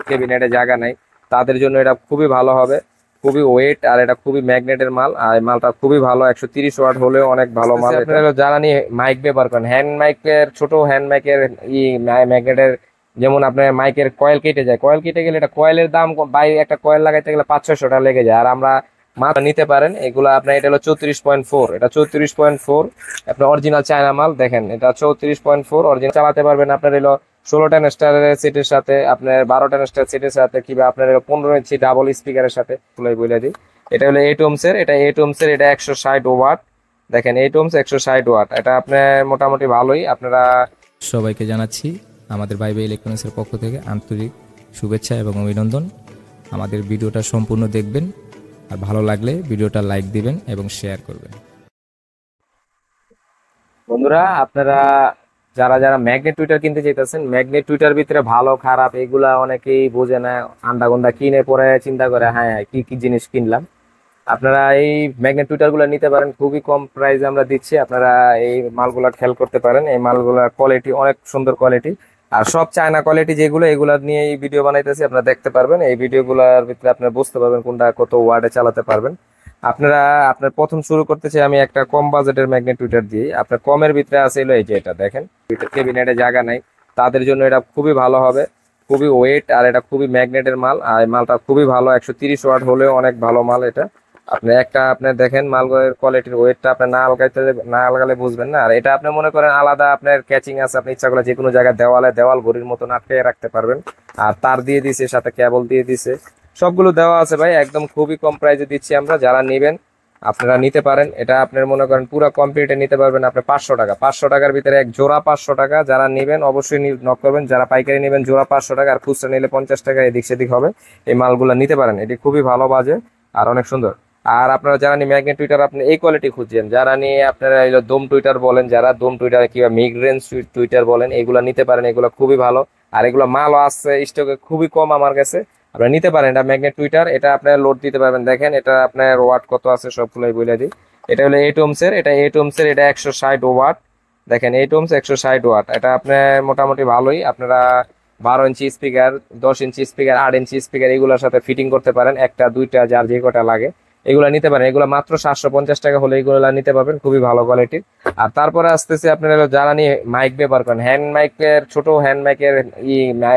কেবিনেটে জায়গা নাই, তাদের জন্য এটা খুবই ভালো হবে। খুবই ওয়েট আর এটা খুবই ম্যাগনেটের মাল, আর এই মালটা খুবই ভালো, 130 ওয়াট হলেও অনেক ভালো মাল। আপনারা যারা নিয়ে মাইক ব্যবহার করেন, হ্যান্ড মাইকের, ছোট হ্যান্ড মাইকের ম্যাগনেটের, যেমন আপনার মাইকের কয়েল কেটে যায়, কয়েল কেটে গেলে এটা কয়েলের দাম বাই একটা কয়েল লাগাইতে গেলে 500-600 টাকা লেগে যায়। আর আমরা মাত্র নিতে পারেন এগুলা আপনার, এটা হলো 34.4, এটা 34.4 আপনার অরিজিনাল চায়না মাল। দেখেন এটা 34.4 অরিজিনাল, চালাতে পারবেন আপনার হলো 16 স্টারের সেটের সাথে, আপনার 12 স্টার সেটের সাথে, কিংবা আপনার 15 ইঞ্চি ডাবল স্পিকারের সাথে বলে দিই। এটা হলো 8 ওহমসের, এটা 8 ওহমসের, এটা 160 ওয়াট। দেখেন 8 ওহমস 160 ওয়াট, এটা আপনার মোটামুটি ভালোই। আপনারা সবাইকে জানাচ্ছি আমাদের ভাইবে ইলেকট্রনিক্সের পক্ষ থেকে আন্তরিক শুভেচ্ছা এবং অভিনন্দন। আমাদের ভিডিওটা সম্পূর্ণ দেখবেন, আর ভালো লাগলে ভিডিওটা লাইক দিবেন এবং শেয়ার করবেন। বন্ধুরা, আপনারা যারা যারা ম্যাগনেট টুইটার কিনতে চাইতেছেন, ম্যাগনেট টুইটার ভিতরে ভালো খারাপ এগুলা অনেকেই বোঝে না, আন্ডাগোন্ডা কিনে পরে চিন্তা করে হ্যাঁ কি কি জিনিস কিনলাম। আপনারা এই ম্যাগনেট টুইটার গুলো নিতে পারেন, খুবই কম প্রাইসে আমরা দিচ্ছি। আপনারা এই মালগুলা খেয়াল করতে পারেন, এই মালগুলার কোয়ালিটি অনেক সুন্দর কোয়ালিটি, আর সব চায়না কোয়ালিটি যেগুলো, এগুলা নিয়ে এই ভিডিও বানাইতেছি। আপনারা দেখতে পারবেন এই ভিডিওগুলোর ভিতরে, আপনারা বুঝতে পারবেন কোনটা কত ওয়ার্ডে চালাতে পারবেন। আপনারা আপনার প্রথম শুরু করতে চাই আমি একটা কম বাজেটের ম্যাগনেট টুইটার দিয়ে। আপনার কমের ভিতরে আছে হলো এই যে এটা দেখেন, কেবিনেটে জায়গা নাই, তাদের জন্য এটা খুবই ভালো হবে। খুবই ওয়েট আর এটা খুবই ম্যাগনেটের মাল, আর এই মালটা খুবই ভালো, 130 ওয়াট হলেও অনেক ভালো মাল এটা। আপনি একটা আপনার দেখেন মালগুলোর কোয়ালিটির, ওয়েটটা আপনার না আলগালে বুঝবেন না। আর এটা আপনি মনে করেন আলাদা আপনার ক্যাচিং আছে, আপনি ইচ্ছা করলে যে কোনো জায়গায় দেওয়াল ঘড়ির মতন আটকে রাখতে পারবেন। আর তার দিয়ে দিছে, সাথে কেবল দিয়ে দিছে, সবগুলো দেওয়া আছে ভাই। একদম খুবই কম প্রাইসে দিচ্ছি আমরা, যারা নেবেন আপনারা নিতে পারেন। এটা আপনার মনে করেন পুরো কমপ্লিটে নিতে পারবেন আপনি 500 টাকা, 500 টাকার ভিতরে এক জোড়া 500 টাকা। যারা নেবেন অবশ্যই নক করবেন, যারা পাইকারি নেবেন জোড়া 500 টাকা, আর খুচরা নিলে 50 টাকা এদিক সেদিক হবে। এই মালগুলো নিতে পারেন, এটি খুবই ভালো বাজে আর অনেক সুন্দর। আর আপনারা যারা নিয়ে ম্যাগনেট টুইটার আপনি এই কোয়ালিটি খুঁজছেন, যারা নিয়ে আপনারা এলো দম টুইটার বলেন, যারা দম টুইটার কিংবা মিড রেঞ্জ টুইটার বলেন, এগুলো নিতে পারেন, এগুলো খুবই ভালো। আর এগুলো মালও আসছে স্টকে খুবই কম আমার কাছে, আপনারা নিতে পারেন। এটা ম্যাগনেট টুইটার, এটা আপনারা লোড দিতে পারবেন। দেখেন এটা আপনার ওয়াট কত আছে সবগুলোই বলে দিই। এটা হলো 8 ওহমসের, এটা 8 ওহমসের, এটা 160 ওয়াট। দেখেন 8 ওহমস 160 ওয়াট, এটা আপনার মোটামুটি ভালোই। আপনারা 12 inch speaker, 10 inch speaker, 8 inch speaker এগুলোর সাথে ফিটিং করতে পারেন, একটা দুইটা যার যে কটা লাগে এগুলা নিতে পারেন। এগুলো মাত্র 750 টাকা হলে এগুলো নিতে পারবেন, খুবই ভালো কোয়ালিটির। আর তারপরে আসতেছে আপনারা যারা নিয়ে মাইক ব্যবহার করেন, হ্যান্ড মাইকের, ছোট হ্যান্ড মাইকের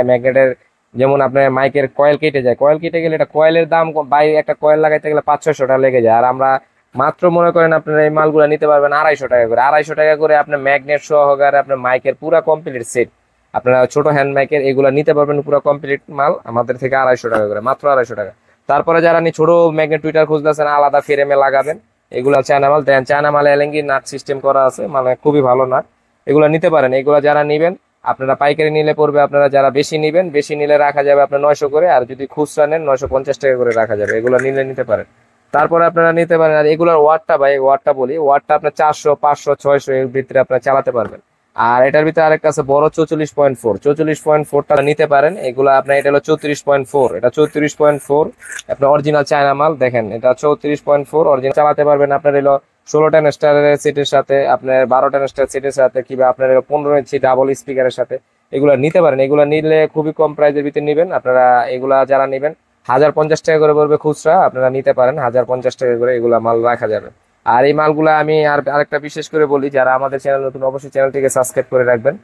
ম্যাগনেটের, যেমন আপনার মাইকের কয়েল কেটে যায়, কয়েল কেটে গেলে এটা কয়েলের দাম বাই একটা কয়েল লাগাইতে গেলে 500-600 টাকা লেগে যায়। আর আমরা মাত্র মনে করেন আপনারা এই মালগুলো নিতে পারবেন 250 টাকা করে, 250 টাকা করে আপনার ম্যাগনেট সহকারে আপনার মাইকের পুরো কমপ্লিট সেট। আপনারা ছোট হ্যান্ড মাইকের এগুলো নিতে পারবেন পুরো কমপ্লিট মাল আমাদের থেকে 250 টাকা করে, মাত্র 250 টাকা। তারপরে যারা নি ছোট ম্যাগনেট টুইটার খুঁজতেছেন আলাদা ফ্রেমে লাগাবেন, এগুলো চায়না মাল। দেন চায়না মালে এলেঙ্গি নাট সিস্টেম করা আছে, মানে খুবই ভালো নাট, এগুলো নিতে পারেন। এগুলো যারা নিবেন আপনারা পাইকারি নিলে পড়বে, আপনারা যারা বেশি নিবেন, বেশি নিলে রাখা যাবে আপনার 900 করে, আর যদি খুচরা নেন 950 টাকা করে রাখা যাবে। এগুলো নিলে নিতে পারেন, তারপরে আপনারা নিতে পারেন। আর এগুলোর ওয়াটটা ভাই, ওয়াটটা বলি, ওয়াটটা আপনার 400, 500, 600 এর ভিতরে আপনারা চালাতে পারবেন। আর এটার ভিতরে আরেকটা আছে বড় 44.4, 44.4টা নিতে পারেন। এগুলো আপনার, এটা হলো 34.4, এটা 34.4 আপনার অরিজিনাল চায়না মাল। দেখেন এটা 34.4 অরিজিনাল, চালাতে পারবেন আপনার হলো 16 স্টারের সেটের সাথে, আপনার 12 স্টার সেটের সাথে, কিংবা আপনার 15 ইঞ্চি ডাবল স্পিকারের সাথে এগুলো নিতে পারেন। এগুলো নিলে খুবই কম প্রাইসের ভিতরে নিবেন আপনারা। এগুলা যারা নেবেন 1050 টাকা করে পড়বে খুচরা, আপনারা নিতে পারেন 1050 টাকা করে, এগুলা মাল রাখা যাবে। আর এই মালগুলা আমি আরেকটা বিশেষ করে বলি, যারা আমাদের চ্যানেল নতুন অবশ্যই চ্যানেলটিকে সাবস্ক্রাইব করে রাখবেন।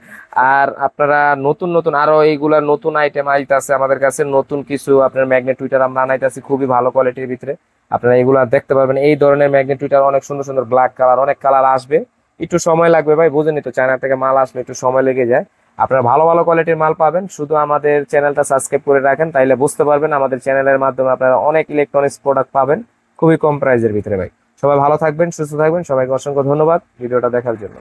আর আপনারা নতুন নতুন আরো এইগুলা নতুন আইটেম আইতাছে আমাদের কাছে, নতুন কিছু আপনার ম্যাগনেট টুইটার আমরা আনাইতাছি খুবই ভালো কোয়ালিটির ভিতরে। আপনারা এগুলা দেখতে পারবেন, এই ধরনের ম্যাগনেট টুইটার অনেক সুন্দর সুন্দর ব্ল্যাক কালার, অনেক কালার আসবে, একটু সময় লাগবে ভাই, বুঝেনি তো, চায়না থেকে মাল আসলে একটু সময় লেগে যায়। আপনারা ভালো ভালো কোয়ালিটির মাল পাবেন, শুধু আমাদের চ্যানেলটা সাবস্ক্রাইব করে রাখেন, তাইলে বুঝতে পারবেন আমাদের চ্যানেলের মাধ্যমে আপনারা অনেক ইলেকট্রনিক্স প্রোডাক্ট পাবেন খুবই কম প্রাইসের ভিতরে ভাই। সবাই ভালো থাকবেন, সুস্থ থাকবেন, সবাইকে অসংখ্য ধন্যবাদ ভিডিওটা দেখার জন্য।